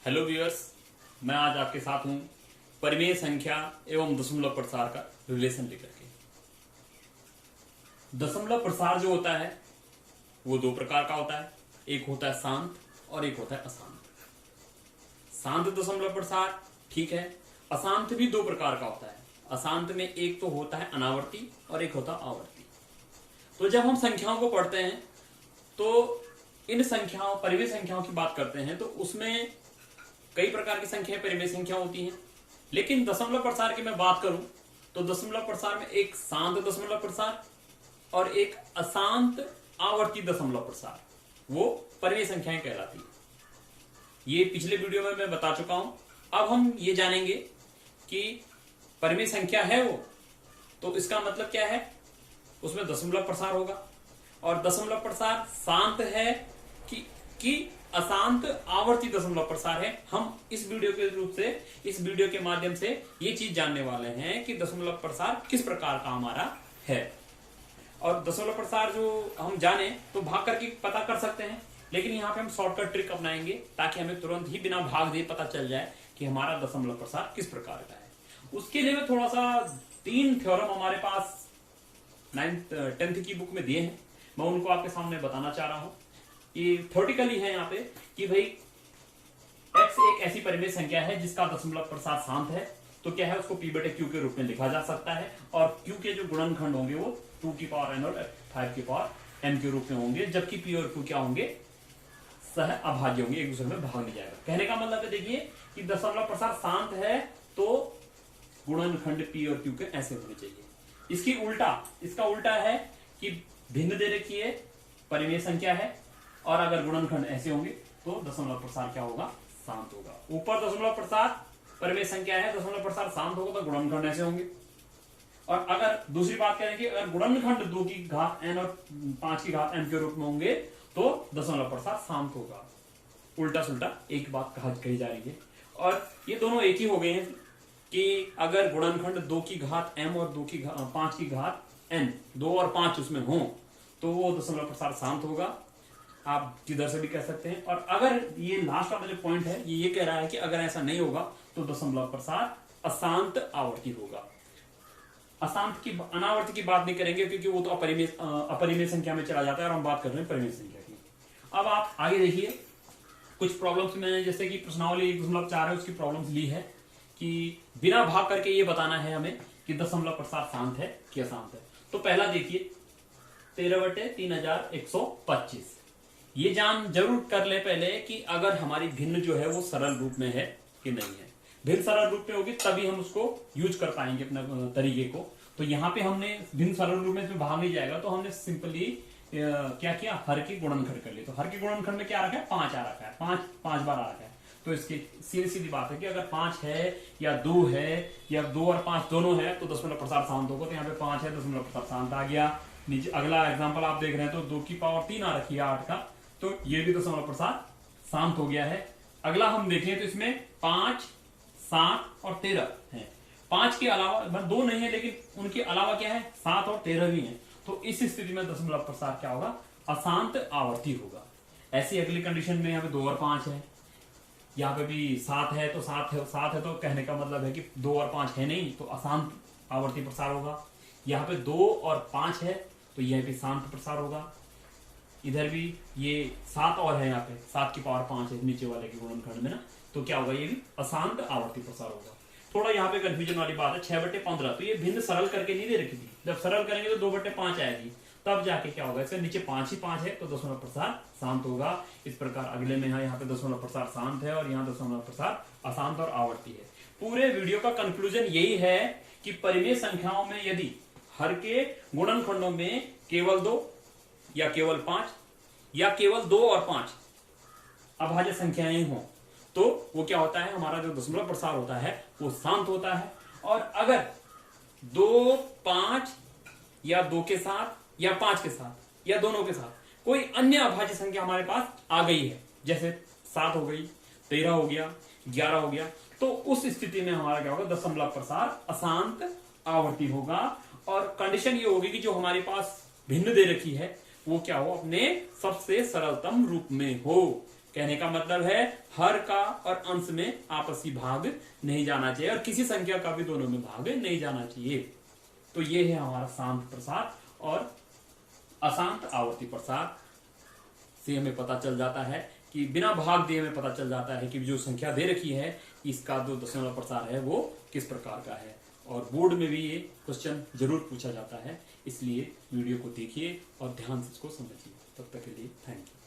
Hello viewers, मैं आज आपके साथ हूं परिमेय संख्या एवं दशमलव प्रसार का रिलेशन लेकर के। दशमलव प्रसार जो होता है वो दो प्रकार का होता है। एक होता है शांत और एक होता है अशांत। शांत दशमलव प्रसार ठीक है। अशांत भी दो प्रकार का होता है। अशांत में एक तो होता है अनावर्ती और एक होता है आवर्ती। तो जब हम संख्याओं को पढ़ते हैं तो इन संख्याओं परिमेय संख्याओं की बात करते हैं तो उसमें कई प्रकार की संख्याएं परिमेय संख्या होती हैं। लेकिन दशमलव प्रसार की मैं बात करूं तो दशमलव प्रसार में एक शांत दशमलव प्रसार और एक अशांत आवर्ती दशमलव प्रसार, वो परिमेय संख्याएं कहलाती है। ये पिछले वीडियो में मैं बता चुका हूं। अब हम ये जानेंगे कि परिमेय संख्या है वो, तो इसका मतलब क्या है, उसमें दशमलव प्रसार होगा। और दशमलव प्रसार शांत है कि अशांत आवर्ती दशमलव प्रसार है। हम इस वीडियो के रूप से, इस वीडियो के माध्यम से ये चीज जानने वाले हैं कि दशमलव प्रसार किस प्रकार का हमारा है। और दशमलव प्रसार जो हम जाने तो भाग करके पता कर सकते हैं, लेकिन यहाँ पे हम शॉर्टकट ट्रिक अपनाएंगे ताकि हमें तुरंत ही बिना भाग दिए पता चल जाए कि हमारा दशमलव प्रसार किस प्रकार का है। उसके लिए मैं थोड़ा सा 3 थ्योरम हमारे पास 10th की बुक में दिए हैं, मैं उनको आपके सामने बताना चाह रहा हूं। ये थ्योरेटिकली है यहाँ पे कि भाई x एक ऐसी परिमेय संख्या है जिसका दशमलव प्रसार शांत है, तो क्या है, उसको p बटे q के रूप में लिखा जा सकता है। और q के जो गुणनखंड होंगे वो 2 की पावर n और 5 की पावर m के रूप में होंगे, जबकि p और q क्या होंगे, सह अभाज्य होंगे, एक दूसरे में भाग नहीं जाएगा। कहने का मतलब है, देखिए कि दशमलव प्रसार शांत है तो गुणनखंड p और q के ऐसे होने चाहिए। इसका उल्टा है कि भिन्न दे रखी है, परिमेय संख्या है, और अगर गुणनखंड ऐसे होंगे तो दशमलव प्रसार क्या होगा, शांत होगा। ऊपर दशमलव प्रसार परिमेय संख्या है, दशमलव प्रसार शांत होगा तो गुणनखंड ऐसे होंगे। और अगर दूसरी बात करेंगे, अगर गुणनखंड 2 की घात n और 5 की घात m के रूप में होंगे तो दशमलव प्रसार शांत होगा। उल्टा सुल्टा एक बात कही जा रही है। और ये दोनों एक ही हो गए हैं कि अगर गुणनखंड 2 की घात m और 5 की घात n, 2 और 5 उसमें हो तो वो दशमलव प्रसार शांत होगा। आप जिधर से भी कह सकते हैं। और अगर ये लास्ट वाला जो पॉइंट है ये कह रहा है कि अगर ऐसा नहीं होगा तो दशमलव प्रसार अशांत आवर्ती होगा। अनावर्ती की बात नहीं करेंगे क्योंकि वो तो अपरिमेय संख्या में चला जाता है और हम बात कर रहे हैं परिमेय संख्या की। अब आप आगे देखिए, कुछ प्रॉब्लम्स मैंने जैसे कि प्रश्नावली 1.4 है उसकी प्रॉब्लम्स ली है कि बिना भाग करके ये बताना है हमें कि दशमलव प्रसार शांत है कि अशांत है। तो पहला देखिए 13/3125। ये जान जरूर कर ले पहले कि अगर हमारी भिन्न जो है वो सरल रूप में है कि नहीं है। भिन्न सरल रूप में होगी तभी हम उसको यूज कर पाएंगे अपने तरीके को। तो यहाँ पे हमने भिन्न सरल रूप में भाग नहीं जाएगा, तो हमने सिंपली क्या किया, हर के गुणनखंड कर लिए। तो हर के गुणनखंड में क्या रखा है, 5 आ रखा है, 5 बार आ रखा है। तो इसकी सीधी बात है कि अगर 5 है या 2 है या 2 और 5 दोनों है तो दशमलव प्रसार शांत होगा। तो यहाँ पे 5 है, दशमलव प्रसार शांत आ गया। नीचे अगला एग्जाम्पल आप देख रहे हैं तो 2 की पावर 3 आ रखी है 8 का, तो ये भी दशमलव प्रसार शांत हो गया है। अगला हम देखें तो इसमें 5, 7 और 13 है। 5 के अलावा 2 नहीं है, लेकिन उनके अलावा क्या है, 7 और 13 भी है। तो इस स्थिति में दशमलव प्रसार क्या होगा, अशांत आवर्ती होगा। ऐसी अगली कंडीशन में यहाँ पे 2 और 5 है, यहाँ पे भी 7 है तो 7 है तो कहने का मतलब है कि 2 और 5 है नहीं, तो अशांत आवर्ती प्रसार होगा। यहाँ पे 2 और 5 है तो यह भी शांत प्रसार होगा। इधर भी ये 7 और है, यहाँ पे 7 की पावर 5 है नीचे वाले के गुणनखंड में ना, तो क्या होगा, ये भी अशांत आवर्ती प्रसार होगा। थोड़ा यहाँ पे कंफ्यूजन वाली बात है, 6/15। तो ये भिन्न सरल करके नहीं दे रखी थी, जब सरल करेंगे तो 2/5 आएगी, तब जाके क्या होगा, इसके नीचे 5 ही 5 है तो दशमलव प्रसार शांत होगा। इस प्रकार अगले में यहाँ पे दशमलव प्रसार शांत है और यहाँ दशमलव प्रसार अशांत और आवर्ती है। पूरे वीडियो का कंक्लूजन यही है कि परिमेय संख्याओं में यदि हर के गुणनखंडों में केवल 2 या केवल 5 या केवल 2 और 5 अभाज्य संख्याएं हो तो वो क्या होता है, हमारा जो दशमलव प्रसार होता है वो शांत होता है। और अगर 2, 5 या 2 के साथ या 5 के साथ या दोनों के साथ कोई अन्य अभाज्य संख्या हमारे पास आ गई है, जैसे 7 हो गई, 13 हो गया, 11 हो गया, तो उस स्थिति में हमारा क्या होगा, दशमलव प्रसार अशांत आवर्ती होगा। और कंडीशन ये होगी कि जो हमारे पास भिन्न दे रखी है वो क्या हो, अपने सबसे सरलतम रूप में हो। कहने का मतलब है हर का और अंश में आपसी भाग नहीं जाना चाहिए और किसी संख्या का भी दोनों में भाग नहीं जाना चाहिए। तो ये है हमारा शांत प्रसार। और अशांत आवर्ती प्रसार से हमें पता चल जाता है कि बिना भाग दिए हमें पता चल जाता है कि जो संख्या दे रखी है इसका जो दशमलव प्रसार है वो किस प्रकार का है। और बोर्ड में भी ये क्वेश्चन जरूर पूछा जाता है, इसलिए वीडियो को देखिए और ध्यान से इसको समझिए। तब तक के लिए थैंक यू।